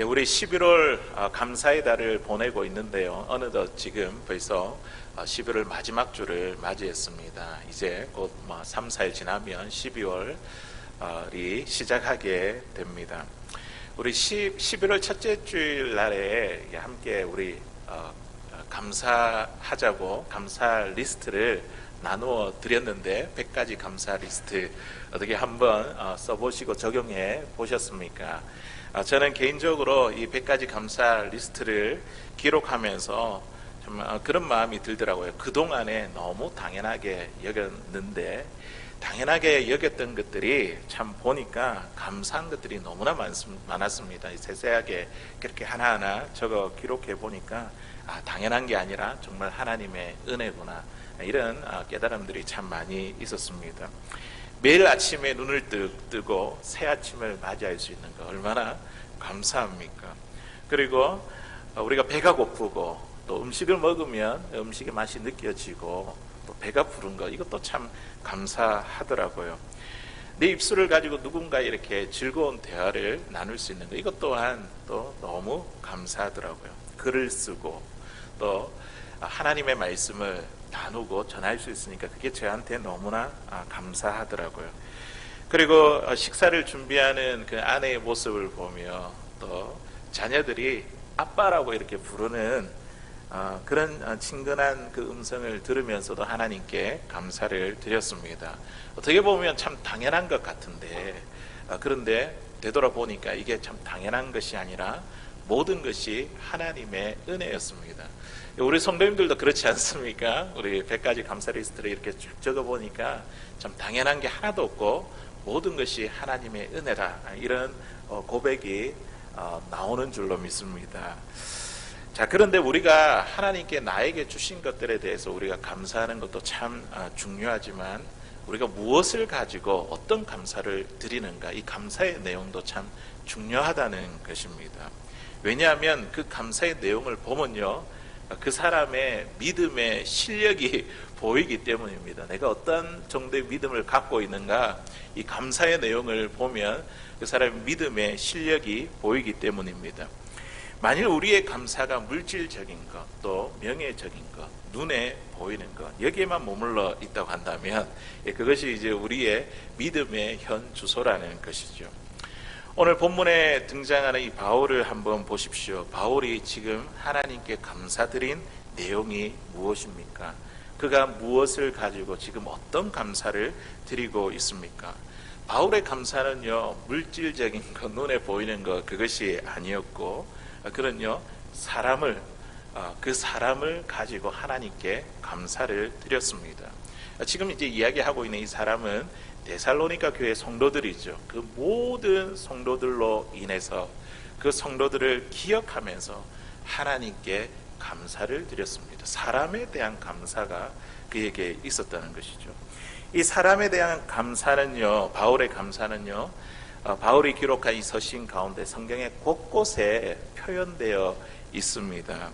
우리 11월 감사의 달을 보내고 있는데요. 어느덧 지금 벌써 11월 마지막 주를 맞이했습니다. 이제 곧 3, 4일 지나면 12월이 시작하게 됩니다. 우리 11월 첫째 주일 날에 함께 우리 감사하자고 감사 리스트를 나누어 드렸는데 100가지 감사 리스트 어떻게 한번 써보시고 적용해 보셨습니까? 저는 개인적으로 이 100가지 감사 리스트를 기록하면서 정말 그런 마음이 들더라고요. 그동안에 너무 당연하게 여겼는데 당연하게 여겼던 것들이 참 보니까 감사한 것들이 너무나 많았습니다. 세세하게 그렇게 하나하나 적어 기록해 보니까 당연한 게 아니라 정말 하나님의 은혜구나, 이런 깨달음들이 참 많이 있었습니다. 매일 아침에 눈을 뜨고 새 아침을 맞이할 수 있는 거 얼마나 감사합니까? 그리고 우리가 배가 고프고 또 음식을 먹으면 음식의 맛이 느껴지고 또 배가 부른 거, 이것도 참 감사하더라고요. 내 입술을 가지고 누군가 이렇게 즐거운 대화를 나눌 수 있는 거, 이것 또한 또 너무 감사하더라고요. 글을 쓰고 또 하나님의 말씀을 나누고 전할 수 있으니까 그게 저한테 너무나 감사하더라고요. 그리고 식사를 준비하는 그 아내의 모습을 보며 또 자녀들이 아빠라고 이렇게 부르는 그런 친근한 그 음성을 들으면서도 하나님께 감사를 드렸습니다. 어떻게 보면 참 당연한 것 같은데 그런데 되돌아보니까 이게 참 당연한 것이 아니라 모든 것이 하나님의 은혜였습니다. 우리 성도님들도 그렇지 않습니까? 우리 100가지 감사 리스트를 이렇게 쭉 적어보니까 참 당연한 게 하나도 없고 모든 것이 하나님의 은혜라, 이런 고백이 나오는 줄로 믿습니다. 자, 그런데 우리가 하나님께 나에게 주신 것들에 대해서 우리가 감사하는 것도 참 중요하지만 우리가 무엇을 가지고 어떤 감사를 드리는가, 이 감사의 내용도 참 중요하다는 것입니다. 왜냐하면 그 감사의 내용을 보면요, 그 사람의 믿음의 실력이 보이기 때문입니다. 내가 어떤 정도의 믿음을 갖고 있는가, 이 감사의 내용을 보면 그 사람의 믿음의 실력이 보이기 때문입니다. 만일 우리의 감사가 물질적인 것, 또 명예적인 것, 눈에 보이는 것, 여기에만 머물러 있다고 한다면 그것이 이제 우리의 믿음의 현 주소라는 것이죠. 오늘 본문에 등장하는 이 바울을 한번 보십시오. 바울이 지금 하나님께 감사드린 내용이 무엇입니까? 그가 무엇을 가지고 지금 어떤 감사를 드리고 있습니까? 바울의 감사는요, 물질적인 것, 눈에 보이는 것, 그것이 아니었고, 그는요, 그 사람을 가지고 하나님께 감사를 드렸습니다. 지금 이제 이야기하고 있는 이 사람은 데살로니가 교회 성도들이죠. 그 모든 성도들로 인해서 그 성도들을 기억하면서 하나님께 감사를 드렸습니다. 사람에 대한 감사가 그에게 있었다는 것이죠. 이 사람에 대한 감사는요, 바울의 감사는요, 바울이 기록한 이 서신 가운데 성경의 곳곳에 표현되어 있습니다.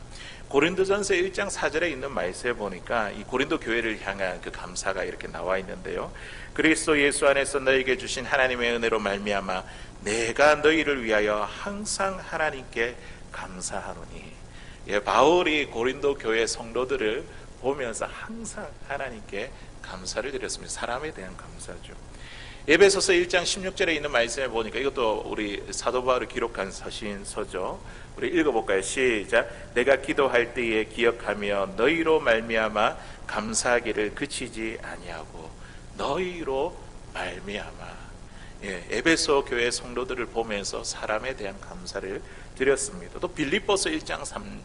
고린도전서 1장 4절에 있는 말씀에 보니까 이 고린도 교회를 향한 그 감사가 이렇게 나와 있는데요. 그리스도 예수 안에서 너에게 주신 하나님의 은혜로 말미암아 내가 너희를 위하여 항상 하나님께 감사하노니. 바울이 고린도 교회 성도들을 보면서 항상 하나님께 감사를 드렸습니다. 사람에 대한 감사죠. 에베소서 1장 16절에 있는 말씀에 보니까 이것도 우리 사도 바울이 기록한 서신서죠. 우리 읽어볼까요? 시작. 내가 기도할 때에 기억하며 너희로 말미암아 감사하기를 그치지 아니하고. 너희로 말미암아. 에베소 교회 성도들을 보면서 사람에 대한 감사를 드렸습니다. 또 빌립보서 1장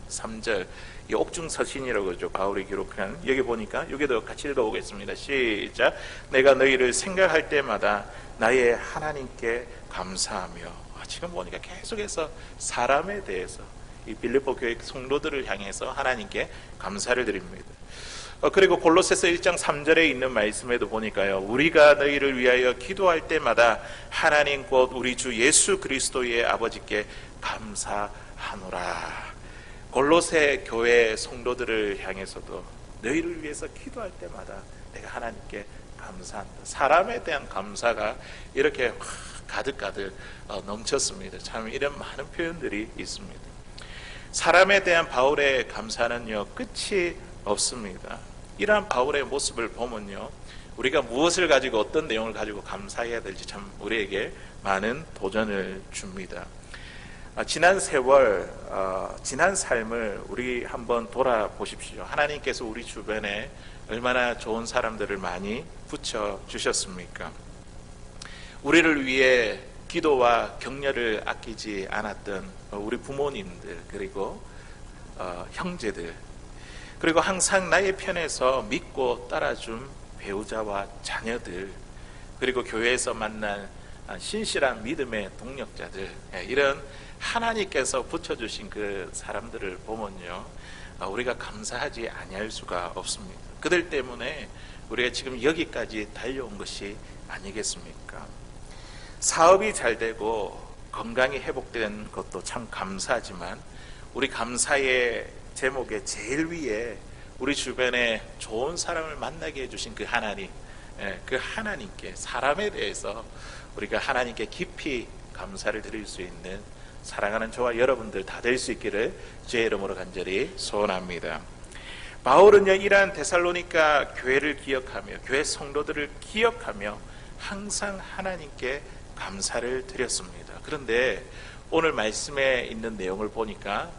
3절, 이 옥중 서신이라고 그러죠. 바울이 기록한, 여기 보니까 여기도 같이 읽어보겠습니다. 시작. 내가 너희를 생각할 때마다 나의 하나님께 감사하며. 지금 보니까 계속해서 사람에 대해서 이 빌립보 교회 성도들을 향해서 하나님께 감사를 드립니다. 그리고 골로새서 1장 3절에 있는 말씀에도 보니까요, 우리가 너희를 위하여 기도할 때마다 하나님 곧 우리 주 예수 그리스도의 아버지께 감사하노라. 골로새 교회 성도들을 향해서도 너희를 위해서 기도할 때마다 내가 하나님께 감사한다. 사람에 대한 감사가 이렇게 가득가득 넘쳤습니다. 참 이런 많은 표현들이 있습니다. 사람에 대한 바울의 감사는요, 끝이 없습니다. 이러한 바울의 모습을 보면요, 우리가 무엇을 가지고 어떤 내용을 가지고 감사해야 될지 참 우리에게 많은 도전을 줍니다. 지난 세월, 지난 삶을 우리 한번 돌아보십시오. 하나님께서 우리 주변에 얼마나 좋은 사람들을 많이 붙여주셨습니까? 우리를 위해 기도와 격려를 아끼지 않았던 우리 부모님들, 그리고 형제들, 그리고 항상 나의 편에서 믿고 따라준 배우자와 자녀들, 그리고 교회에서 만난 신실한 믿음의 동력자들, 이런 하나님께서 붙여주신 그 사람들을 보면요, 우리가 감사하지 아니할 수가 없습니다. 그들 때문에 우리가 지금 여기까지 달려온 것이 아니겠습니까? 사업이 잘 되고 건강이 회복된 것도 참 감사하지만 우리 감사의 제목의 제일 위에 우리 주변에 좋은 사람을 만나게 해주신 그 하나님, 그 하나님께, 사람에 대해서 우리가 하나님께 깊이 감사를 드릴 수 있는 사랑하는 저와 여러분들 다 될 수 있기를 주의 이름으로 간절히 소원합니다. 바울은요, 이러한 데살로니가 교회를 기억하며 교회 성도들을 기억하며 항상 하나님께 감사를 드렸습니다. 그런데 오늘 말씀에 있는 내용을 보니까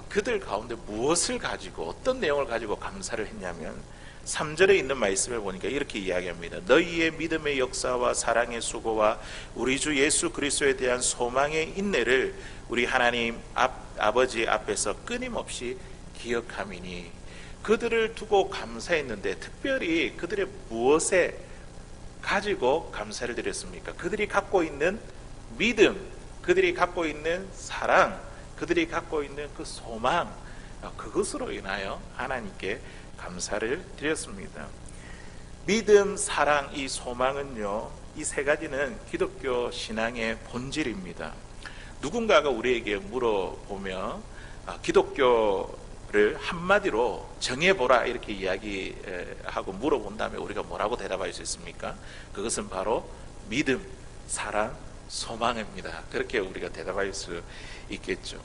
그들 가운데 무엇을 가지고, 어떤 내용을 가지고 감사를 했냐면 3절에 있는 말씀을 보니까 이렇게 이야기합니다. 너희의 믿음의 역사와 사랑의 수고와 우리 주 예수 그리스도에 대한 소망의 인내를 우리 하나님 아버지 앞에서 끊임없이 기억함이니. 그들을 두고 감사했는데 특별히 그들의 무엇에 가지고 감사를 드렸습니까? 그들이 갖고 있는 믿음, 그들이 갖고 있는 사랑, 그들이 갖고 있는 그 소망, 그것으로 인하여 하나님께 감사를 드렸습니다. 믿음, 사랑, 이 소망은요, 이 세 가지는 기독교 신앙의 본질입니다. 누군가가 우리에게 물어보면 기독교를 한마디로 정해보라 이렇게 이야기하고 물어본다면 우리가 뭐라고 대답할 수 있습니까? 그것은 바로 믿음, 사랑, 소망입니다. 그렇게 우리가 대답할 수 있겠죠.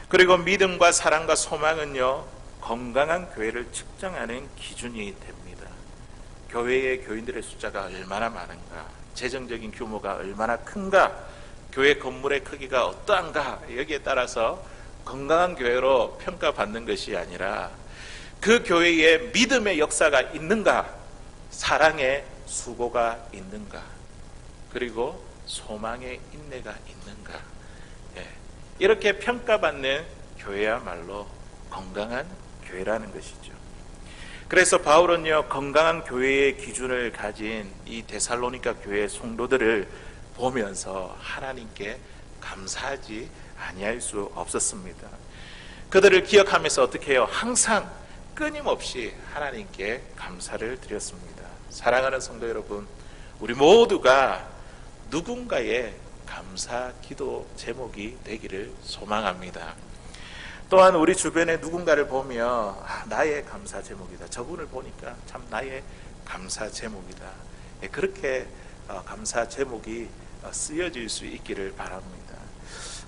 그리고 믿음과 사랑과 소망은요, 건강한 교회를 측정하는 기준이 됩니다. 교회의 교인들의 숫자가 얼마나 많은가, 재정적인 규모가 얼마나 큰가, 교회 건물의 크기가 어떠한가, 여기에 따라서 건강한 교회로 평가받는 것이 아니라 그 교회에 믿음의 역사가 있는가, 사랑의 수고가 있는가, 그리고 소망의 인내가 있는가, 이렇게 평가받는 교회야말로 건강한 교회라는 것이죠. 그래서 바울은요, 건강한 교회의 기준을 가진 이 데살로니가 교회 성도들을 보면서 하나님께 감사하지 아니할 수 없었습니다. 그들을 기억하면서 어떻게 해요? 항상 끊임없이 하나님께 감사를 드렸습니다. 사랑하는 성도 여러분, 우리 모두가 누군가의 감사 기도 제목이 되기를 소망합니다. 또한 우리 주변에 누군가를 보며 나의 감사 제목이다, 저분을 보니까 참 나의 감사 제목이다, 그렇게 감사 제목이 쓰여질 수 있기를 바랍니다.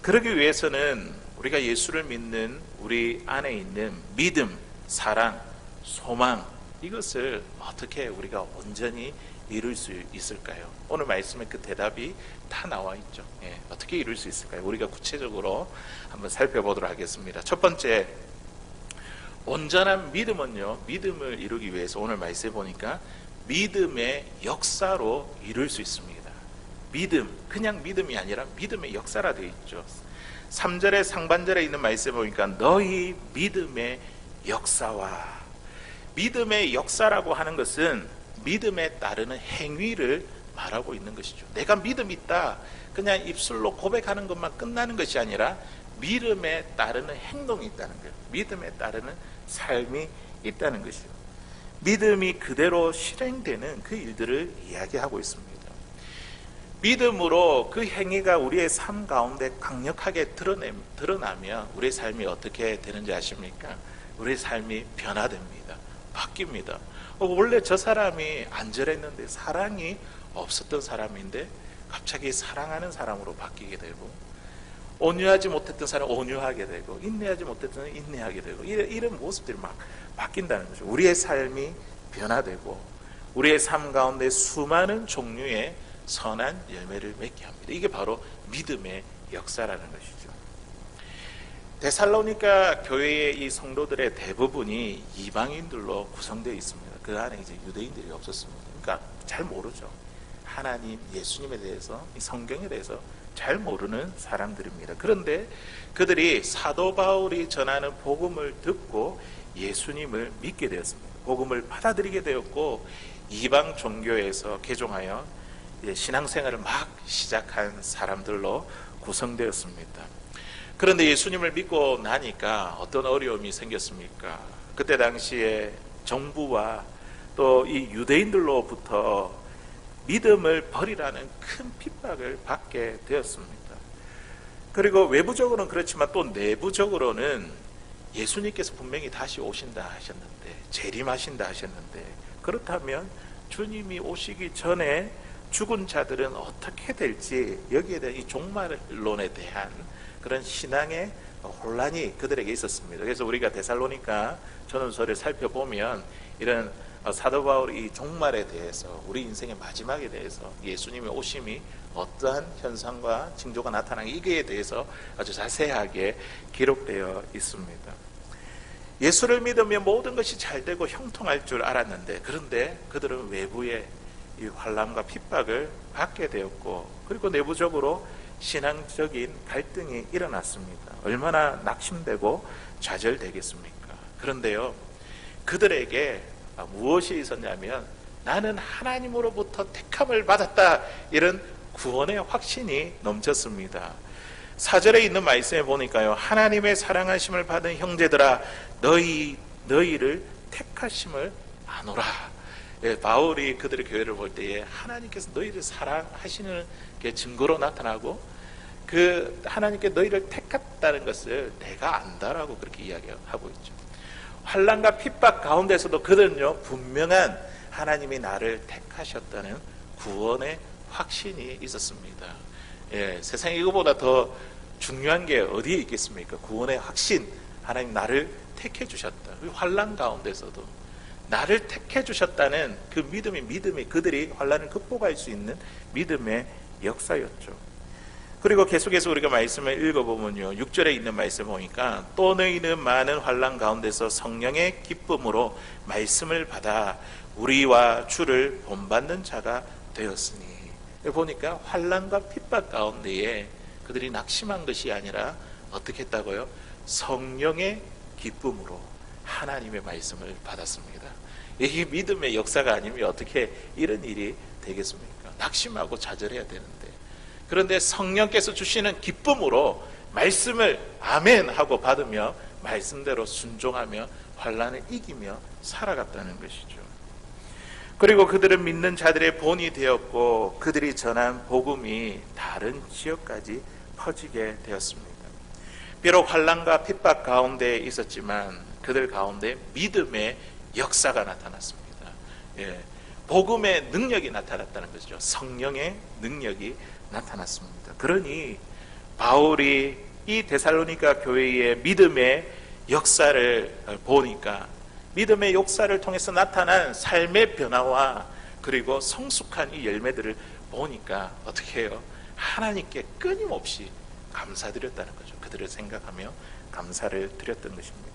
그러기 위해서는 우리가 예수를 믿는 우리 안에 있는 믿음, 사랑, 소망, 이것을 어떻게 우리가 온전히 이룰 수 있을까요? 오늘 말씀에 그 대답이 다 나와 있죠. 어떻게 이룰 수 있을까요? 우리가 구체적으로 한번 살펴보도록 하겠습니다. 첫 번째, 온전한 믿음은요, 믿음을 이루기 위해서 오늘 말씀해 보니까 믿음의 역사로 이룰 수 있습니다. 믿음, 그냥 믿음이 아니라 믿음의 역사라 되어 있죠. 3절의 상반절에 있는 말씀에 보니까 너희 믿음의 역사와, 믿음의 역사라고 하는 것은 믿음에 따르는 행위를 말하고 있는 것이죠. 내가 믿음이 있다, 그냥 입술로 고백하는 것만 끝나는 것이 아니라 믿음에 따르는 행동이 있다는 거예요. 믿음에 따르는 삶이 있다는 것이죠. 믿음이 그대로 실행되는 그 일들을 이야기하고 있습니다. 믿음으로 그 행위가 우리의 삶 가운데 강력하게 드러나면 우리의 삶이 어떻게 되는지 아십니까? 우리의 삶이 변화됩니다. 바뀝니다. 원래 저 사람이 안 저랬는데, 사랑이 없었던 사람인데 갑자기 사랑하는 사람으로 바뀌게 되고, 온유하지 못했던 사람 온유하게 되고, 인내하지 못했던 사람 인내하게 되고, 이런 모습들이 막 바뀐다는 거죠. 우리의 삶이 변화되고 우리의 삶 가운데 수많은 종류의 선한 열매를 맺게 합니다. 이게 바로 믿음의 역사라는 것이죠. 데살로니가 교회의 이 성도들의 대부분이 이방인들로 구성되어 있습니다. 그 안에 이제 유대인들이 없었습니다. 그러니까 잘 모르죠. 하나님, 예수님에 대해서, 이 성경에 대해서 잘 모르는 사람들입니다. 그런데 그들이 사도 바울이 전하는 복음을 듣고 예수님을 믿게 되었습니다. 복음을 받아들이게 되었고 이방 종교에서 개종하여 신앙생활을 막 시작한 사람들로 구성되었습니다. 그런데 예수님을 믿고 나니까 어떤 어려움이 생겼습니까? 그때 당시에 정부와 또 이 유대인들로부터 믿음을 버리라는 큰 핍박을 받게 되었습니다. 그리고 외부적으로는 그렇지만 또 내부적으로는 예수님께서 분명히 다시 오신다 하셨는데, 재림하신다 하셨는데, 그렇다면 주님이 오시기 전에 죽은 자들은 어떻게 될지, 여기에 대한 이 종말론에 대한 그런 신앙의 혼란이 그들에게 있었습니다. 그래서 우리가 데살로니가 전후서를 살펴보면 이런 사도 바울이 이 종말에 대해서, 우리 인생의 마지막에 대해서, 예수님의 오심이 어떠한 현상과 징조가 나타나는 이거에 대해서 아주 자세하게 기록되어 있습니다. 예수를 믿으면 모든 것이 잘 되고 형통할 줄 알았는데, 그런데 그들은 외부의 이 환난과 핍박을 받게 되었고, 그리고 내부적으로 신앙적인 갈등이 일어났습니다. 얼마나 낙심되고 좌절되겠습니까? 그런데요, 그들에게 무엇이 있었냐면, 나는 하나님으로부터 택함을 받았다, 이런 구원의 확신이 넘쳤습니다. 4절에 있는 말씀에 보니까요, 하나님의 사랑하심을 받은 형제들아, 너희를 택하심을 아노라. 바울이 그들의 교회를 볼 때에 하나님께서 너희를 사랑하시는 게 증거로 나타나고, 그 하나님께 너희를 택했다는 것을 내가 안다라고 그렇게 이야기하고 있죠. 환난과 핍박 가운데서도 그들은요, 분명한 하나님이 나를 택하셨다는 구원의 확신이 있었습니다. 세상에 이거보다 더 중요한 게 어디에 있겠습니까? 구원의 확신, 하나님 나를 택해 주셨다. 환난 가운데서도 나를 택해 주셨다는 그 믿음이 그들이 환난을 극복할 수 있는 믿음의 역사였죠. 그리고 계속해서 우리가 말씀을 읽어보면요, 6절에 있는 말씀 보니까 또 너희는 많은 환난 가운데서 성령의 기쁨으로 말씀을 받아 우리와 주를 본받는 자가 되었으니, 보니까 환난과 핍박 가운데에 그들이 낙심한 것이 아니라 어떻게 했다고요? 성령의 기쁨으로 하나님의 말씀을 받았습니다. 이게 믿음의 역사가 아니면 어떻게 이런 일이 되겠습니까? 낙심하고 좌절해야 되는데, 그런데 성령께서 주시는 기쁨으로 말씀을 아멘 하고 받으며 말씀대로 순종하며 환난을 이기며 살아갔다는 것이죠. 그리고 그들은 믿는 자들의 본이 되었고, 그들이 전한 복음이 다른 지역까지 퍼지게 되었습니다. 비록 환난과 핍박 가운데 있었지만 그들 가운데 믿음의 역사가 나타났습니다. 복음의 능력이 나타났다는 것이죠. 성령의 능력이 나타났습니다. 그러니 바울이 이 데살로니가 교회의 믿음의 역사를 보니까, 믿음의 역사를 통해서 나타난 삶의 변화와 그리고 성숙한 이 열매들을 보니까 어떻게 해요? 하나님께 끊임없이 감사드렸다는 거죠. 그들을 생각하며 감사를 드렸던 것입니다.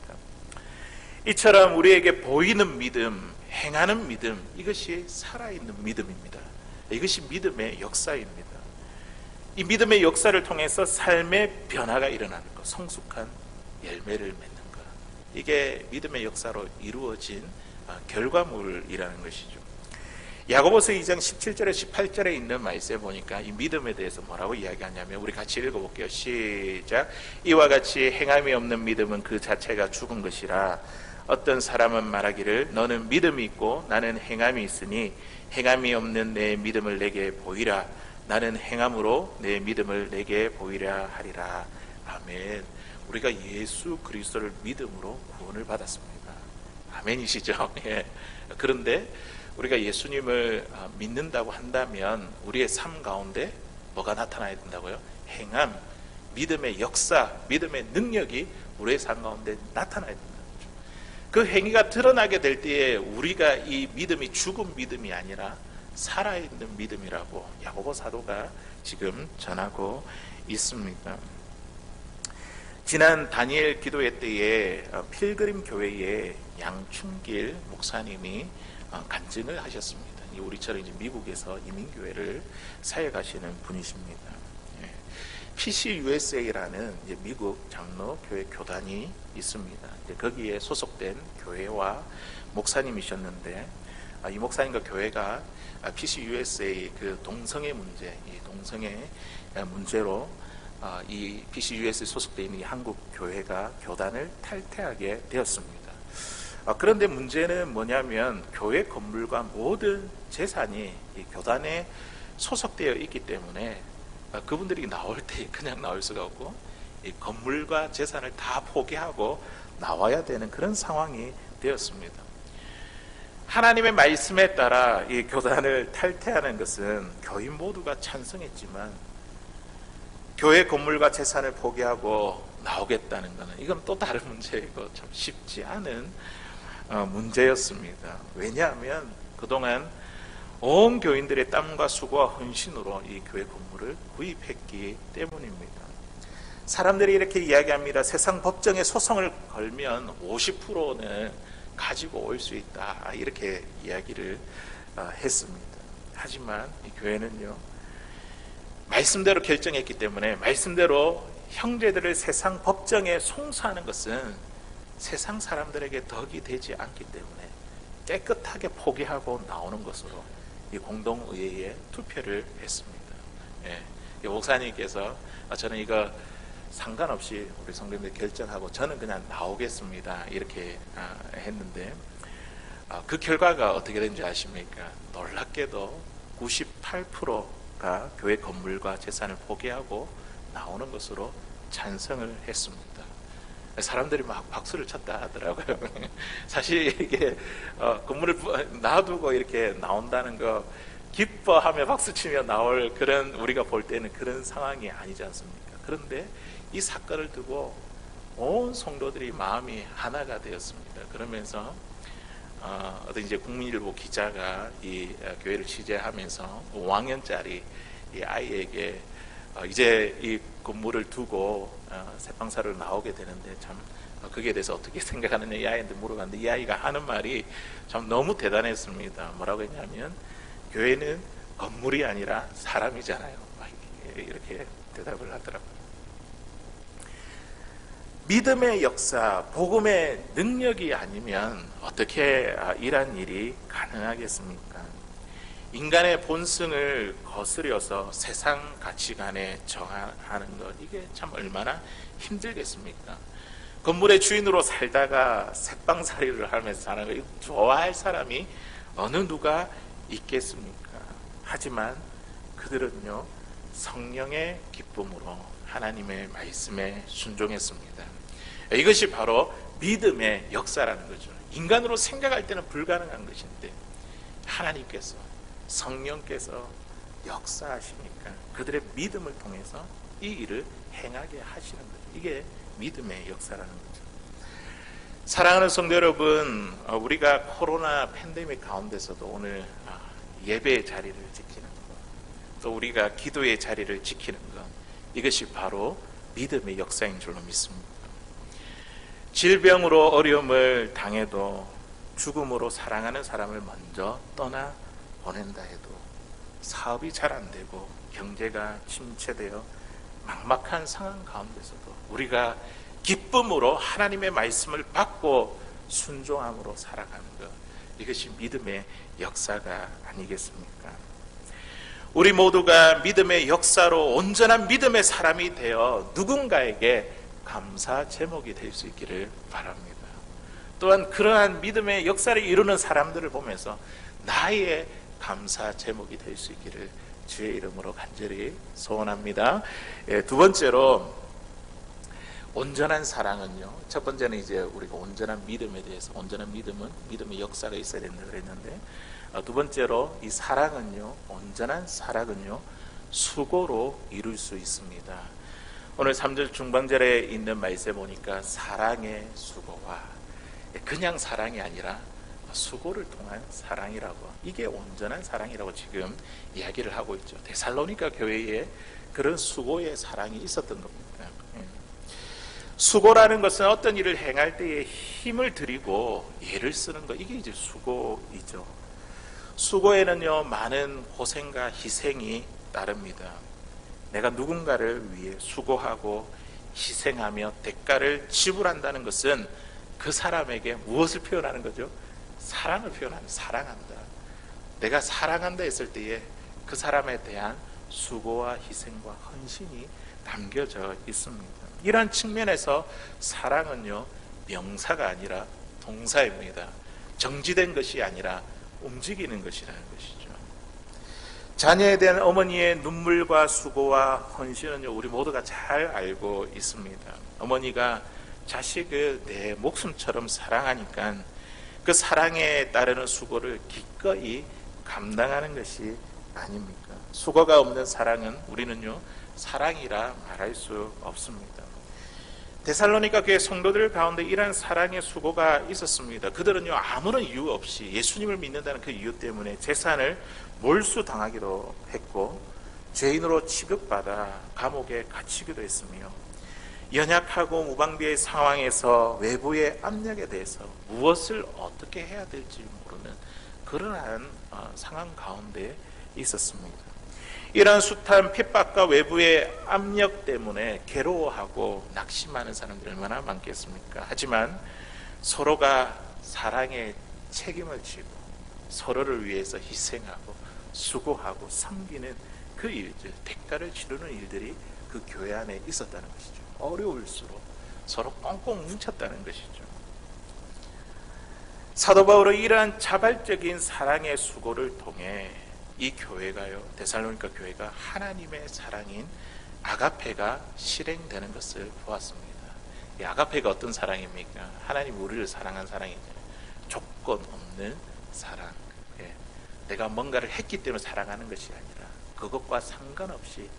이처럼 우리에게 보이는 믿음, 행하는 믿음, 이것이 살아있는 믿음입니다. 이것이 믿음의 역사입니다. 이 믿음의 역사를 통해서 삶의 변화가 일어나는 것, 성숙한 열매를 맺는 것, 이게 믿음의 역사로 이루어진 결과물이라는 것이죠. 야고보서 2장 17절에 18절에 있는 말씀에 보니까 이 믿음에 대해서 뭐라고 이야기하냐면, 우리 같이 읽어볼게요. 시작. 이와 같이 행함이 없는 믿음은 그 자체가 죽은 것이라. 어떤 사람은 말하기를 너는 믿음이 있고 나는 행함이 있으니 행함이 없는 내 믿음을 내게 보이라. 나는 행함으로 내 믿음을 내게 보이라 하리라. 아멘. 우리가 예수 그리스도를 믿음으로 구원을 받았습니다. 아멘이시죠? 예. 그런데 우리가 예수님을 믿는다고 한다면 우리의 삶 가운데 뭐가 나타나야 된다고요? 행함, 믿음의 역사, 믿음의 능력이 우리의 삶 가운데 나타나야 된다. 그 행위가 드러나게 될 때에 우리가 이 믿음이 죽은 믿음이 아니라 살아있는 믿음이라고 야고보 사도가 지금 전하고 있습니다. 지난 다니엘 기도회 때에 필그림 교회의 양춘길 목사님이 간증을 하셨습니다. 우리처럼 이제 미국에서 이민교회를 사역하시는 분이십니다. PCUSA라는 이제 미국 장로교회 교단이 있습니다. 이제 거기에 소속된 교회와 목사님이셨는데, 이 목사님과 교회가 PCUSA 그 동성애 문제, 이 동성애 문제로 이 PCUSA 소속되어 있는 이 한국 교회가 교단을 탈퇴하게 되었습니다. 그런데 문제는 뭐냐면 교회 건물과 모든 재산이 이 교단에 소속되어 있기 때문에 그분들이 나올 때 그냥 나올 수가 없고 이 건물과 재산을 다 포기하고 나와야 되는 그런 상황이 되었습니다. 하나님의 말씀에 따라 이 교단을 탈퇴하는 것은 교인 모두가 찬성했지만 교회 건물과 재산을 포기하고 나오겠다는 것은 이건 또 다른 문제이고 참 쉽지 않은 문제였습니다. 왜냐하면 그동안 온 교인들의 땀과 수고와 헌신으로 이 교회 건물을 구입했기 때문입니다. 사람들이 이렇게 이야기합니다. 세상 법정에 소송을 걸면 50%는 가지고 올 수 있다. 이렇게 이야기를 했습니다. 하지만 이 교회는요, 말씀대로 결정했기 때문에 말씀대로 형제들을 세상 법정에 송사하는 것은 세상 사람들에게 덕이 되지 않기 때문에 깨끗하게 포기하고 나오는 것으로 이 공동의회에 투표를 했습니다. 이 목사님께서 저는 이거 상관없이 우리 성도님들 결정하고 저는 그냥 나오겠습니다. 이렇게 했는데 그 결과가 어떻게 된지 아십니까? 놀랍게도 98%가 교회 건물과 재산을 포기하고 나오는 것으로 찬성을 했습니다. 사람들이 막 박수를 쳤다 하더라고요. 사실 이게 건물을 놔두고 이렇게 나온다는 거 기뻐하며 박수치며 나올 그런 우리가 볼 때는 그런 상황이 아니지 않습니까? 그런데 이 사건을 두고 온 성도들이 마음이 하나가 되었습니다. 그러면서 어떤 이제 국민일보 기자가 이 교회를 취재하면서 5학년짜리 이 아이에게 이제 이 건물을 두고 세방사를 나오게 되는데 참 거기에 대해서 어떻게 생각하느냐 이 아이한테 물어봤는데 이 아이가 하는 말이 참 너무 대단했습니다. 뭐라고 했냐면 교회는 건물이 아니라 사람이잖아요. 이렇게 대답을 하더라고요. 믿음의 역사, 복음의 능력이 아니면 어떻게 이런 일이 가능하겠습니까? 인간의 본성을 거스려서 세상 가치관에 정하는 것, 이게 참 얼마나 힘들겠습니까? 건물의 주인으로 살다가 색방살이를 하면서 사는 거, 좋아할 사람이 어느 누가 있겠습니까? 하지만 그들은요, 성령의 기쁨으로 하나님의 말씀에 순종했습니다. 이것이 바로 믿음의 역사라는 거죠. 인간으로 생각할 때는 불가능한 것인데 하나님께서, 성령께서 역사하시니까 그들의 믿음을 통해서 이 일을 행하게 하시는 거죠. 이게 믿음의 역사라는 거죠. 사랑하는 성도 여러분, 우리가 코로나 팬데믹 가운데서도 오늘 예배의 자리를 지키는 것, 또 우리가 기도의 자리를 지키는 것, 이것이 바로 믿음의 역사인 줄로 믿습니다. 질병으로 어려움을 당해도 죽음으로 사랑하는 사람을 먼저 떠나 보낸다 해도 사업이 잘 안 되고 경제가 침체되어 막막한 상황 가운데서도 우리가 기쁨으로 하나님의 말씀을 받고 순종함으로 살아가는 것, 이것이 믿음의 역사가 아니겠습니까? 우리 모두가 믿음의 역사로 온전한 믿음의 사람이 되어 누군가에게 감사 제목이 될 수 있기를 바랍니다. 또한 그러한 믿음의 역사를 이루는 사람들을 보면서 나의 감사 제목이 될 수 있기를 주의 이름으로 간절히 소원합니다. 두 번째로, 온전한 사랑은요, 첫 번째는 이제 우리가 온전한 믿음에 대해서, 온전한 믿음은 믿음의 역사가 있어야 된다 그랬는데, 두 번째로 이 사랑은요, 온전한 사랑은요, 수고로 이룰 수 있습니다. 오늘 3절 중반절에 있는 말씀에 보니까 사랑의 수고와, 그냥 사랑이 아니라 수고를 통한 사랑이라고, 이게 온전한 사랑이라고 지금 이야기를 하고 있죠. 데살로니가 교회에 그런 수고의 사랑이 있었던 겁니다. 수고라는 것은 어떤 일을 행할 때에 힘을 들이고 애를 쓰는 것, 이게 이제 수고이죠. 수고에는요, 많은 고생과 희생이 따릅니다. 내가 누군가를 위해 수고하고 희생하며 대가를 지불한다는 것은 그 사람에게 무엇을 표현하는 거죠? 사랑을 표현하는, 사랑한다. 내가 사랑한다 했을 때에 그 사람에 대한 수고와 희생과 헌신이 담겨져 있습니다. 이러한 측면에서 사랑은요, 명사가 아니라 동사입니다. 정지된 것이 아니라 움직이는 것이라는 것이죠. 자녀에 대한 어머니의 눈물과 수고와 헌신은요, 우리 모두가 잘 알고 있습니다. 어머니가 자식을 내 목숨처럼 사랑하니까 그 사랑에 따르는 수고를 기꺼이 감당하는 것이 아닙니까? 수고가 없는 사랑은 우리는요, 사랑이라 말할 수 없습니다. 데살로니가 교회 성도들 가운데 이러한 사랑의 수고가 있었습니다. 그들은요, 아무런 이유 없이 예수님을 믿는다는 그 이유 때문에 재산을 몰수당하기도 했고 죄인으로 취급받아 감옥에 갇히기도 했으며, 연약하고 무방비의 상황에서 외부의 압력에 대해서 무엇을 어떻게 해야 될지 모르는 그러한 상황 가운데 있었습니다. 이러한 숱한 핍박과 외부의 압력 때문에 괴로워하고 낙심하는 사람들이 얼마나 많겠습니까? 하지만 서로가 사랑의 책임을 지고 서로를 위해서 희생하고 수고하고 섬기는 그 일들, 대가를 치르는 일들이 그 교회 안에 있었다는 것이죠. 어려울수록 서로 꽁꽁 뭉쳤다는 것이죠. 사도 바울은 이러한 자발적인 사랑의 수고를 통해 이 교회가요, 데살로니가 교회가 하나님의 사랑인 아가페가 실행되는 것을 보았습니다. 이 아가페가 어떤 사랑입니까? 하나님 우리를 사랑한 사랑이잖아요. 조건 없는 사랑. 내가 뭔가를 했기 때문에 사랑하는 것이 아니라 그것과 상관없이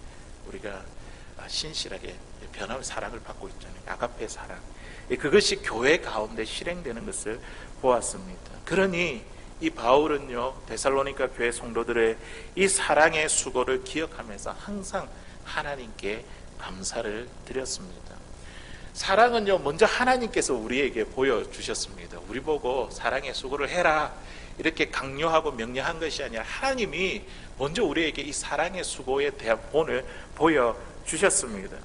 우리가 신실하게 변함의 사랑을 받고 있잖아요. 아가페 사랑. 그것이 교회 가운데 실행되는 것을 보았습니다. 그러니 이 바울은요, 데살로니가 교회 성도들의 이 사랑의 수고를 기억하면서 항상 하나님께 감사를 드렸습니다. 사랑은요, 먼저 하나님께서 우리에게 보여주셨습니다. 우리 보고 사랑의 수고를 해라 이렇게 강요하고 명령한 것이 아니라 하나님이 먼저 우리에게 이 사랑의 수고에 대한 본을 보여주셨습니다.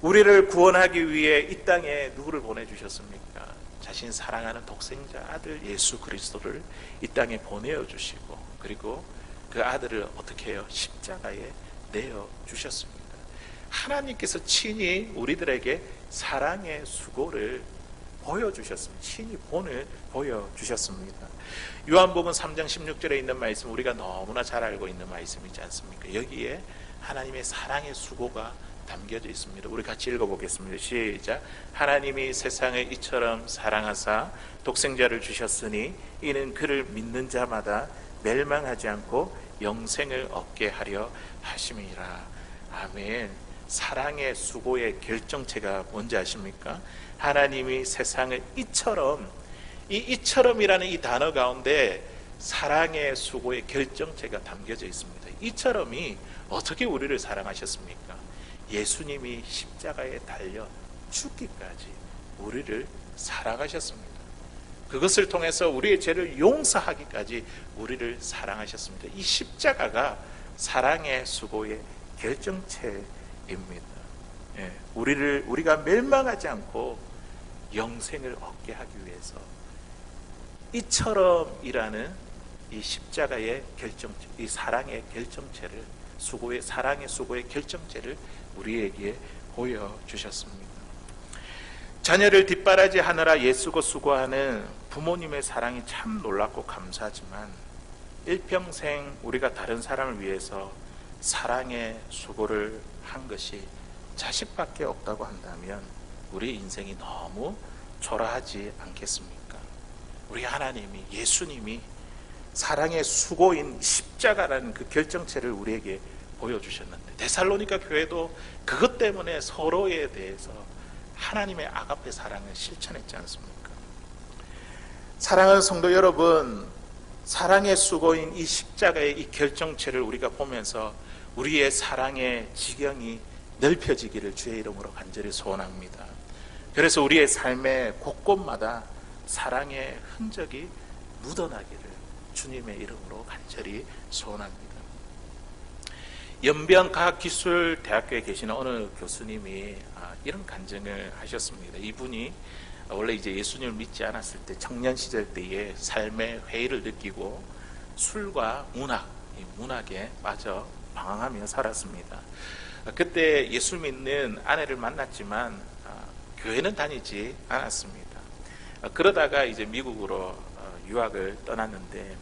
우리를 구원하기 위해 이 땅에 누구를 보내주셨습니까? 자신 사랑하는 독생자 아들 예수 그리스도를 이 땅에 보내주시고, 그리고 그 아들을 어떻게 해요? 십자가에 내어주셨습니다. 하나님께서 친히 우리들에게 사랑의 수고를 보여주셨습니다. 친히 본을 보여주셨습니다. 요한복음 3장 16절에 있는 말씀, 우리가 너무나 잘 알고 있는 말씀이지 않습니까? 여기에 하나님의 사랑의 수고가 담겨져 있습니다. 우리 같이 읽어보겠습니다. 시작. 하나님이 세상을 이처럼 사랑하사 독생자를 주셨으니 이는 그를 믿는 자마다 멸망하지 않고 영생을 얻게 하려 하심이라. 아멘. 사랑의 수고의 결정체가 뭔지 아십니까? 하나님이 세상을 이처럼, 이 이처럼이라는 이 단어 가운데 사랑의 수고의 결정체가 담겨져 있습니다. 이처럼이 어떻게 우리를 사랑하셨습니까? 예수님이 십자가에 달려 죽기까지 우리를 사랑하셨습니다. 그것을 통해서 우리의 죄를 용서하기까지 우리를 사랑하셨습니다. 이 십자가가 사랑의 수고의 결정체입니다. 우리가 멸망하지 않고 영생을 얻게 하기 위해서 이처럼이라는 이 십자가의 결정체, 이 사랑의 결정체를, 사랑의 수고의 결정체를 우리에게 보여주셨습니다. 자녀를 뒷바라지 하느라 애쓰고 수고하는 부모님의 사랑이 참 놀랍고 감사하지만, 일평생 우리가 다른 사람을 위해서 사랑의 수고를 한 것이 자식밖에 없다고 한다면 우리 인생이 너무 초라하지 않겠습니까? 우리 하나님이, 예수님이 사랑의 수고인 십자가라는 그 결정체를 우리에게 보여주셨는데 데살로니가 교회도 그것 때문에 서로에 대해서 하나님의 아가페 사랑을 실천했지 않습니까? 사랑하는 성도 여러분, 사랑의 수고인 이 십자가의 이 결정체를 우리가 보면서 우리의 사랑의 지경이 넓혀지기를 주의 이름으로 간절히 소원합니다. 그래서 우리의 삶의 곳곳마다 사랑의 흔적이 묻어나기를 주님의 이름으로 간절히 소원합니다. 연변과학기술대학교에 계시는 어느 교수님이 이런 간증을 하셨습니다. 이분이 원래 이제 예수님을 믿지 않았을 때 청년 시절 때의 삶의 회의를 느끼고 술과 문학에 빠져 방황하며 살았습니다. 그때 예수 믿는 아내를 만났지만 교회는 다니지 않았습니다. 그러다가 이제 미국으로 유학을 떠났는데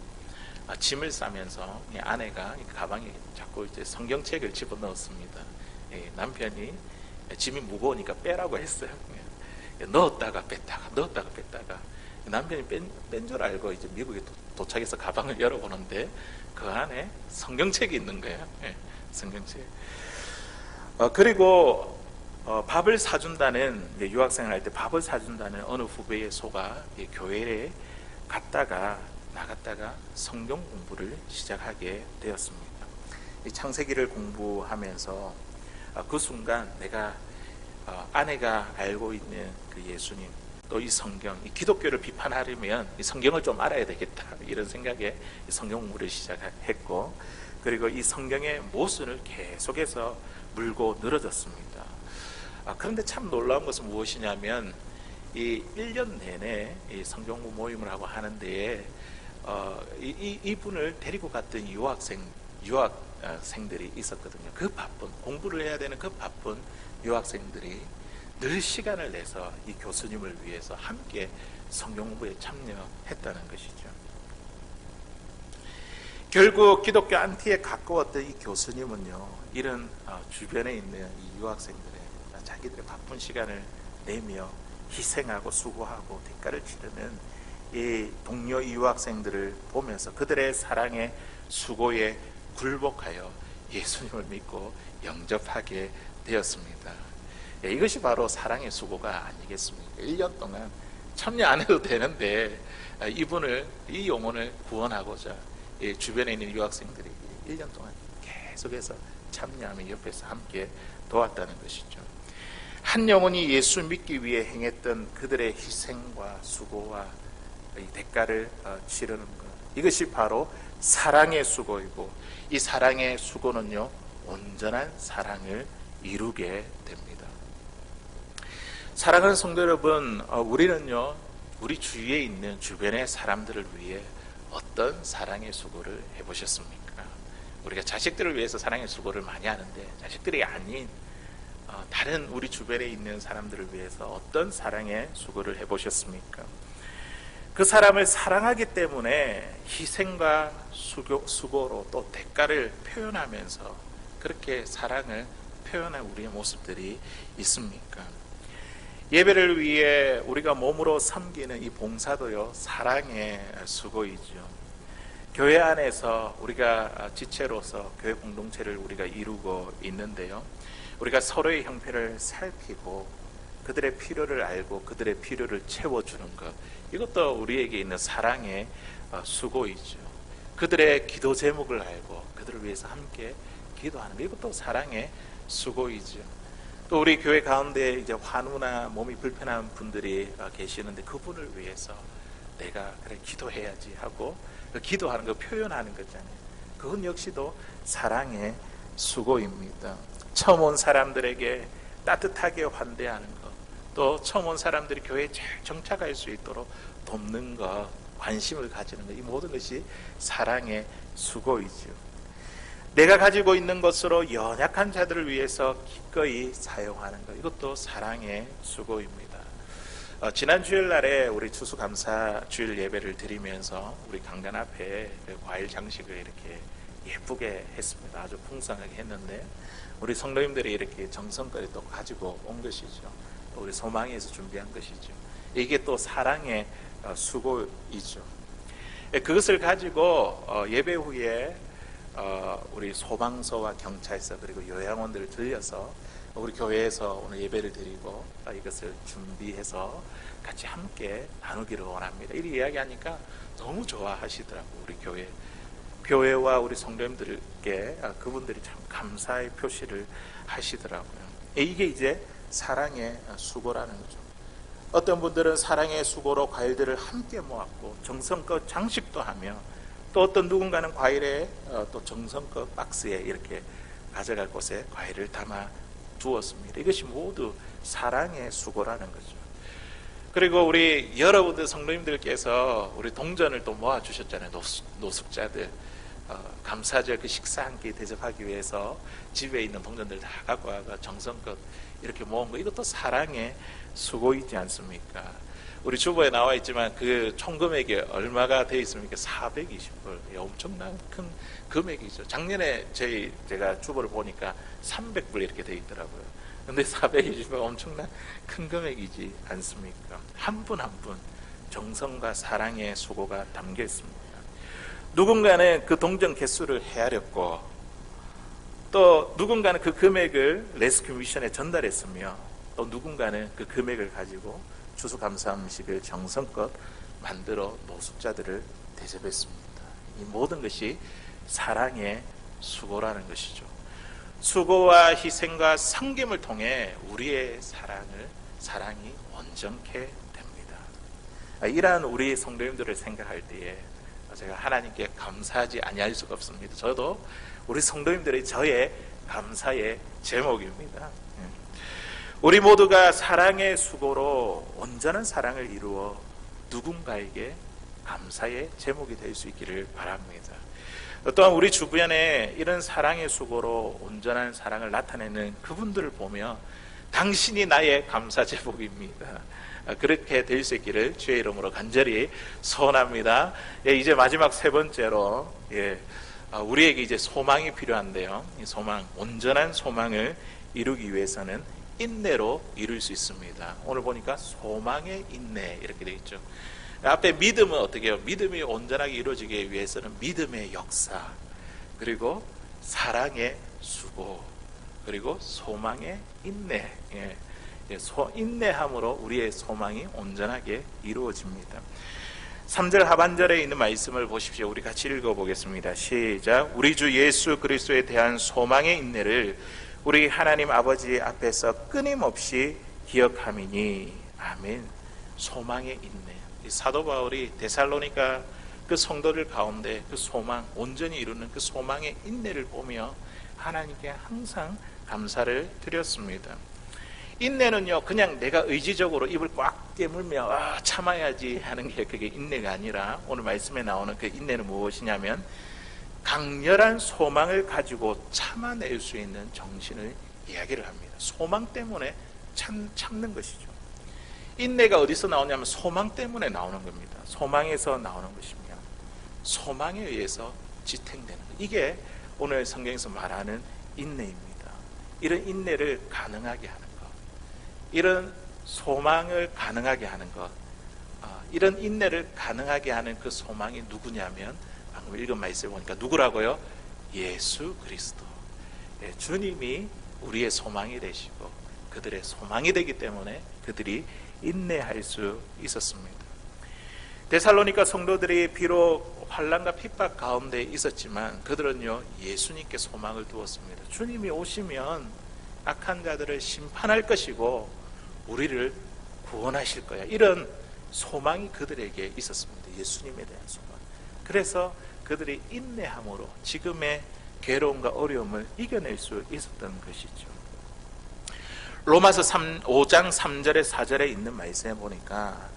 짐을 싸면서 아내가 가방에 자꾸 이제 성경책을 집어넣었습니다. 남편이 짐이 무거우니까 빼라고 했어요. 넣었다가 뺐다가 남편이 뺀 줄 알고 이제 미국에 도착해서 가방을 열어보는데 그 안에 성경책이 있는 거예요. 성경책. 그리고 밥을 사준다는, 유학생을 할 때 밥을 사준다는 어느 후배의 소가 교회에 나갔다가 성경 공부를 시작하게 되었습니다. 이 창세기를 공부하면서 그 순간 내가 아내가 알고 있는 그 예수님, 또 이 성경, 이 기독교를 비판하려면 이 성경을 좀 알아야 되겠다, 이런 생각에 성경 공부를 시작했고, 그리고 이 성경의 모순을 계속해서 물고 늘어졌습니다. 그런데 참 놀라운 것은 무엇이냐면 이 1년 내내 이 성경 공부 모임을 하고 하는데 이분을 데리고 갔던 유학생들이 있었거든요. 그 바쁜, 공부를 해야 되는 그 바쁜 유학생들이 늘 시간을 내서 이 교수님을 위해서 함께 성경 공부에 참여했다는 것이죠. 결국 기독교 안티에 가까웠던 이 교수님은요, 이런 주변에 있는 이 유학생들의 자기들의 바쁜 시간을 내며 희생하고 수고하고 대가를 치르는 이 동료 유학생들을 보면서 그들의 사랑의 수고에 굴복하여 예수님을 믿고 영접하게 되었습니다. 이것이 바로 사랑의 수고가 아니겠습니까? 1년 동안 참여 안 해도 되는데 이 영혼을 구원하고자 주변에 있는 유학생들에게 1년 동안 계속해서 참여하며 옆에서 함께 도왔다는 것이죠. 한 영혼이 예수 믿기 위해 행했던 그들의 희생과 수고와 이 대가를 치르는 것, 이것이 바로 사랑의 수고이고, 이 사랑의 수고는요, 온전한 사랑을 이루게 됩니다. 사랑하는 성도 여러분, 우리는요, 우리 주위에 있는 주변의 사람들을 위해 어떤 사랑의 수고를 해보셨습니까? 우리가 자식들을 위해서 사랑의 수고를 많이 하는데, 자식들이 아닌 다른 우리 주변에 있는 사람들을 위해서 어떤 사랑의 수고를 해보셨습니까? 그 사람을 사랑하기 때문에 희생과 수고로 또 대가를 표현하면서 그렇게 사랑을 표현한 우리의 모습들이 있습니까? 예배를 위해 우리가 몸으로 섬기는 이 봉사도요, 사랑의 수고이죠. 교회 안에서 우리가 지체로서 교회 공동체를 우리가 이루고 있는데요, 우리가 서로의 형편을 살피고 그들의 필요를 알고 그들의 필요를 채워주는 것, 이것도 우리에게 있는 사랑의 수고이죠. 그들의 기도 제목을 알고 그들을 위해서 함께 기도하는 것, 이것도 사랑의 수고이죠. 또 우리 교회 가운데 이제 환우나 몸이 불편한 분들이 계시는데 그분을 위해서 내가 그래 기도해야지 하고 기도하는 거, 표현하는 거잖아요. 그건 역시도 사랑의 수고입니다. 처음 온 사람들에게 따뜻하게 환대하는 것, 또 처음 온 사람들이 교회에 잘 정착할 수 있도록 돕는 것, 관심을 가지는 것, 이 모든 것이 사랑의 수고이죠. 내가 가지고 있는 것으로 연약한 자들을 위해서 기꺼이 사용하는 것, 이것도 사랑의 수고입니다. 지난 주일날에 우리 추수감사 주일 예배를 드리면서 우리 강단 앞에 과일 장식을 이렇게 예쁘게 했습니다. 아주 풍성하게 했는데 우리 성도님들이 이렇게 정성껏 또 가지고 온 것이죠. 또 우리 소망에서 준비한 것이죠. 이게 또 사랑의 수고이죠. 그것을 가지고 예배 후에 우리 소방서와 경찰서 그리고 요양원들을 들려서 우리 교회에서 오늘 예배를 드리고 이것을 준비해서 같이 함께 나누기를 원합니다. 이렇게 이야기하니까 너무 좋아하시더라고요. 우리 교회와 우리 성도님들께 그분들이 참 감사의 표시를 하시더라고요. 이게 이제 사랑의 수고라는 거죠. 어떤 분들은 사랑의 수고로 과일들을 함께 모았고 정성껏 장식도 하며, 또 어떤 누군가는 과일에 또 정성껏 박스에 이렇게 가져갈 곳에 과일을 담아 두었습니다. 이것이 모두 사랑의 수고라는 거죠. 그리고 우리 여러분들 성도님들께서 우리 동전을 또 모아주셨잖아요. 노숙자들 감사절 그 식사 한 끼 대접하기 위해서 집에 있는 동전들 다 갖고 와가 정성껏 이렇게 모은 거, 이것도 사랑의 수고이지 않습니까? 우리 주보에 나와 있지만 그 총 금액이 얼마가 되어 있습니까? 420불. 엄청난 큰 금액이죠. 작년에 제가 주보를 보니까 300불 이렇게 되어 있더라고요. 근데 420불 엄청난 큰 금액이지 않습니까? 한 분 한 분 정성과 사랑의 수고가 담겨 있습니다. 누군가는 그 동전 개수를 헤아렸고, 또 누군가는 그 금액을 레스큐 미션에 전달했으며, 또 누군가는 그 금액을 가지고 추수감사 음식을 정성껏 만들어 노숙자들을 대접했습니다. 이 모든 것이 사랑의 수고라는 것이죠. 수고와 희생과 섬김을 통해 우리의 사랑이 온전케 됩니다. 이러한 우리 성도님들을 생각할 때에 제가 하나님께 감사하지 아니할 수가 없습니다. 저도 우리 성도님들이 저의 감사의 제목입니다. 우리 모두가 사랑의 수고로 온전한 사랑을 이루어 누군가에게 감사의 제목이 될 수 있기를 바랍니다. 또한 우리 주변에 이런 사랑의 수고로 온전한 사랑을 나타내는 그분들을 보며 당신이 나의 감사 제목입니다. 그렇게 될 수 있기를 주의 이름으로 간절히 소원합니다. 이제 마지막 세 번째로 우리에게 이제 소망이 필요한데요. 이 소망, 온전한 소망을 이루기 위해서는 인내로 이룰 수 있습니다. 오늘 보니까 소망의 인내 이렇게 되어 있죠. 앞에 믿음은 어떻게 해요? 믿음이 온전하게 이루어지기 위해서는 믿음의 역사, 그리고 사랑의 수고, 그리고 소망의 인내. 인내함으로 우리의 소망이 온전하게 이루어집니다. 3절 하반절에 있는 말씀을 보십시오. 우리 같이 읽어보겠습니다. 시작. 우리 주 예수 그리스도에 대한 소망의 인내를 우리 하나님 아버지 앞에서 끊임없이 기억함이니. 아멘. 소망의 인내. 사도 바울이 데살로니가 그 성도들 가운데 그 소망, 온전히 이루는 그 소망의 인내를 보며 하나님께 항상 감사를 드렸습니다. 인내는요, 그냥 내가 의지적으로 입을 꽉 깨물며 참아야지 하는 게 그게 인내가 아니라, 오늘 말씀에 나오는 그 인내는 무엇이냐면 강렬한 소망을 가지고 참아낼 수 있는 정신을 이야기를 합니다. 소망 때문에 참는 것이죠. 인내가 어디서 나오냐면 소망 때문에 나오는 겁니다. 소망에서 나오는 것이며 소망에 의해서 지탱되는 것. 이게 오늘 성경에서 말하는 인내입니다. 이런 인내를 가능하게 하는 것, 이런 소망을 가능하게 하는 것, 이런 인내를 가능하게 하는 그 소망이 누구냐면 방금 읽은 말씀을 보니까 누구라고요? 예수 그리스도. 주님이 우리의 소망이 되시고 그들의 소망이 되기 때문에 그들이 인내할 수 있었습니다. 데살로니가 성도들이 비록 환난과 핍박 가운데 있었지만 그들은요, 예수님께 소망을 두었습니다. 주님이 오시면 악한 자들을 심판할 것이고 우리를 구원하실 거야. 이런 소망이 그들에게 있었습니다. 예수님에 대한 소망. 그래서 그들이 인내함으로 지금의 괴로움과 어려움을 이겨낼 수 있었던 것이죠. 로마서 5장 3절에 4절에 있는 말씀에 보니까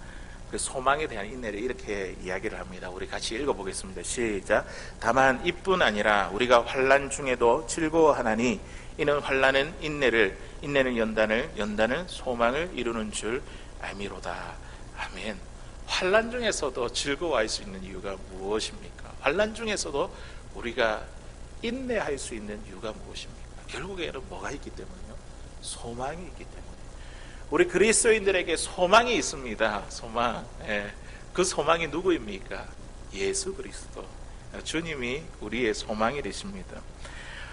그 소망에 대한 인내를 이렇게 이야기를 합니다. 우리 같이 읽어보겠습니다. 시작. 다만 이뿐 아니라 우리가 환난 중에도 즐거워하나니 이는 환난은 인내를, 인내는 연단을, 연단은 소망을 이루는 줄 알미로다. 아멘. 환난 중에서도 즐거워할 수 있는 이유가 무엇입니까? 환난 중에서도 우리가 인내할 수 있는 이유가 무엇입니까? 결국에는 뭐가 있기 때문에요? 소망이 있기 때문에. 우리 그리스도인들에게 소망이 있습니다. 소망. 그 소망이 누구입니까? 예수 그리스도. 주님이 우리의 소망이 되십니다.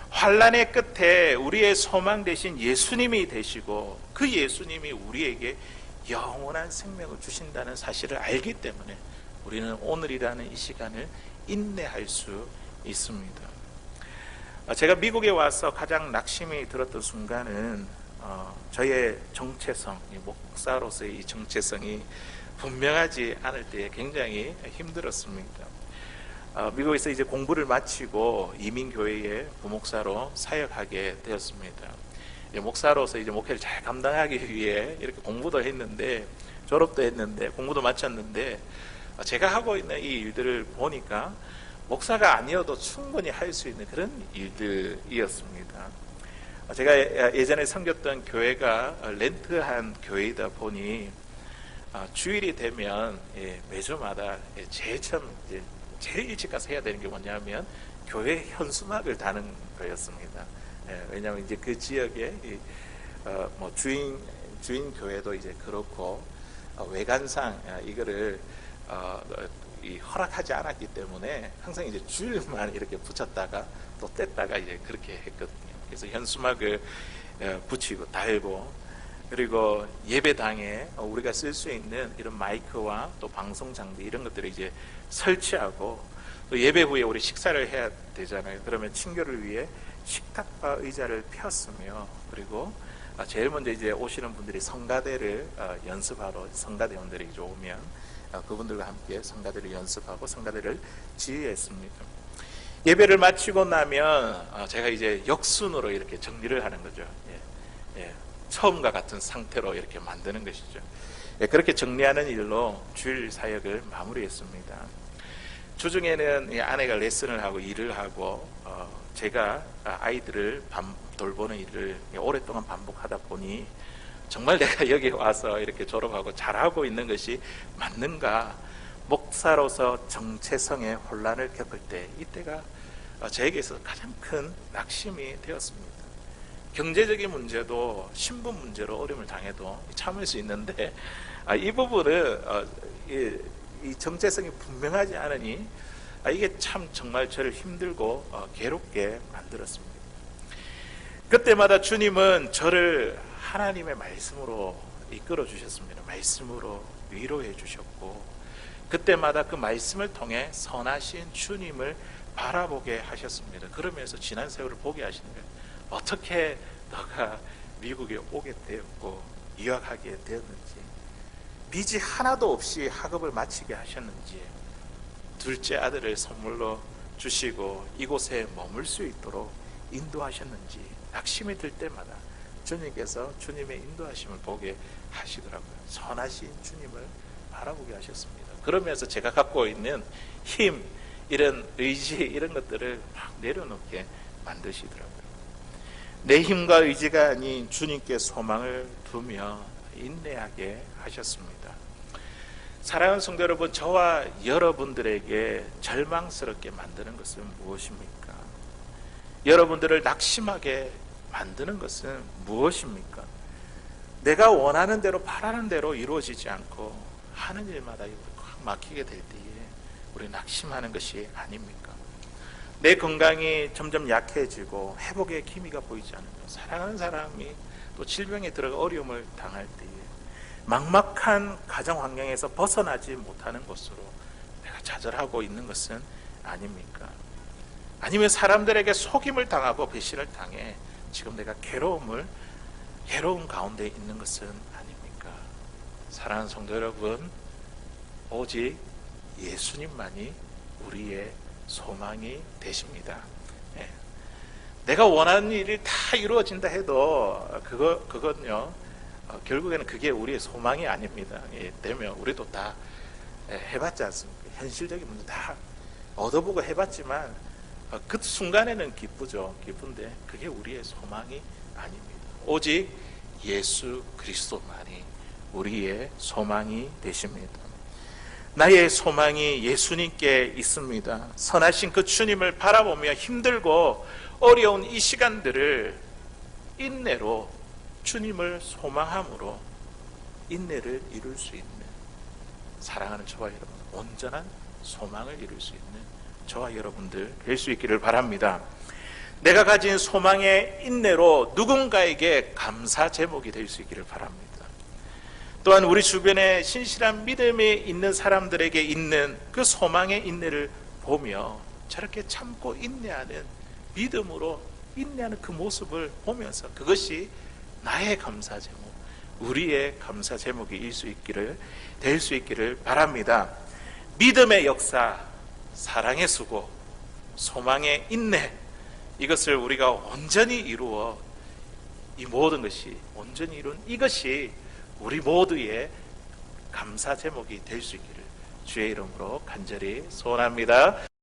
환난의 끝에 우리의 소망 되신 예수님이 되시고 그 예수님이 우리에게 영원한 생명을 주신다는 사실을 알기 때문에 우리는 오늘이라는 이 시간을 인내할 수 있습니다. 제가 미국에 와서 가장 낙심이 들었던 순간은 저의 정체성, 목사로서의 이 정체성이 분명하지 않을 때 굉장히 힘들었습니다. 미국에서 이제 공부를 마치고 이민교회의 부목사로 사역하게 되었습니다. 목사로서 이제 목회를 잘 감당하기 위해 이렇게 공부도 했는데, 졸업도 했는데, 공부도 마쳤는데, 제가 하고 있는 이 일들을 보니까 목사가 아니어도 충분히 할 수 있는 그런 일들이었습니다. 제가 예전에 섬겼던 교회가 렌트한 교회이다 보니 주일이 되면 매주마다 제일 일찍 가서 해야 되는 게 뭐냐면 교회 현수막을 다는 거였습니다. 왜냐하면 이제 그 지역에 주인 교회도 이제 그렇고 외관상 이거를 허락하지 않았기 때문에 항상 이제 주일만 이렇게 붙였다가 또 뗐다가 이제 그렇게 했거든요. 그래서 현수막을 붙이고 달고, 그리고 예배당에 우리가 쓸 수 있는 이런 마이크와 또 방송 장비 이런 것들을 이제 설치하고, 또 예배 후에 우리 식사를 해야 되잖아요. 그러면 친교를 위해 식탁과 의자를 폈으며, 그리고 제일 먼저 이제 오시는 분들이 성가대를 연습하러, 성가대원들이 이제 오면 그분들과 함께 성가대를 연습하고 성가대를 지휘했습니다. 예배를 마치고 나면 제가 이제 역순으로 이렇게 정리를 하는 거죠. 처음과 같은 상태로 이렇게 만드는 것이죠. 그렇게 정리하는 일로 주일 사역을 마무리했습니다. 주중에는 아내가 레슨을 하고 일을 하고 제가 아이들을 돌보는 일을 오랫동안 반복하다 보니 정말 내가 여기 와서 이렇게 졸업하고 잘하고 있는 것이 맞는가, 목사로서 정체성의 혼란을 겪을 때, 이때가 저에게서 가장 큰 낙심이 되었습니다. 경제적인 문제도 신분 문제로 어려움을 당해도 참을 수 있는데 이 부분은 이 정체성이 분명하지 않으니 이게 참 정말 저를 힘들고 괴롭게 만들었습니다. 그때마다 주님은 저를 하나님의 말씀으로 이끌어 주셨습니다. 말씀으로 위로해 주셨고, 그때마다 그 말씀을 통해 선하신 주님을 바라보게 하셨습니다. 그러면서 지난 세월을 보게 하시는 거예요. 어떻게 너가 미국에 오게 되었고 유학하게 되었는지, 빚이 하나도 없이 학업을 마치게 하셨는지, 둘째 아들을 선물로 주시고 이곳에 머물 수 있도록 인도하셨는지, 낙심이 들 때마다 주님께서 주님의 인도하심을 보게 하시더라고요. 선하신 주님을 바라보게 하셨습니다. 그러면서 제가 갖고 있는 힘, 이런 의지, 이런 것들을 막 내려놓게 만드시더라고요. 내 힘과 의지가 아닌 주님께 소망을 두며 인내하게 하셨습니다. 사랑하는 성도 여러분, 저와 여러분들에게 절망스럽게 만드는 것은 무엇입니까? 여러분들을 낙심하게 만드는 것은 무엇입니까? 내가 원하는 대로, 바라는 대로 이루어지지 않고 하는 일마다 확 막히게 될 때에 우리 낙심하는 것이 아닙니까? 내 건강이 점점 약해지고 회복의 기미가 보이지 않으며 사랑하는 사람이 또 질병에 들어가 어려움을 당할 때에 막막한 가정 환경에서 벗어나지 못하는 것으로 내가 좌절하고 있는 것은 아닙니까? 아니면 사람들에게 속임을 당하고 배신을 당해 지금 내가 괴로움 가운데 있는 것은 아닙니까? 사랑하는 성도 여러분, 오직 예수님만이 우리의 소망이 되십니다. 내가 원하는 일이 다 이루어진다 해도 그건요, 결국에는 그게 우리의 소망이 아닙니다. 되면 우리도 다 해봤지 않습니까? 현실적인 문제 다 얻어보고 해봤지만 그 순간에는 기쁘죠. 기쁜데 그게 우리의 소망이 아닙니다. 오직 예수 그리스도만이 우리의 소망이 되십니다. 나의 소망이 예수님께 있습니다. 선하신 그 주님을 바라보며 힘들고 어려운 이 시간들을 인내로, 주님을 소망함으로 인내를 이룰 수 있는, 사랑하는 저와 여러분, 온전한 소망을 이룰 수 있는 저와 여러분들 될 수 있기를 바랍니다. 내가 가진 소망의 인내로 누군가에게 감사 제목이 될 수 있기를 바랍니다. 또한 우리 주변에 신실한 믿음에 있는 사람들에게 있는 그 소망의 인내를 보며 저렇게 참고 인내하는, 믿음으로 인내하는 그 모습을 보면서 그것이 나의 감사 제목, 우리의 감사 제목이 될 수 있기를 바랍니다. 믿음의 역사, 사랑의 수고, 소망의 인내, 이것을 우리가 온전히 이루어 이 모든 것이 온전히 이룬 이것이 우리 모두의 감사 제목이 될 수 있기를 주의 이름으로 간절히 소원합니다.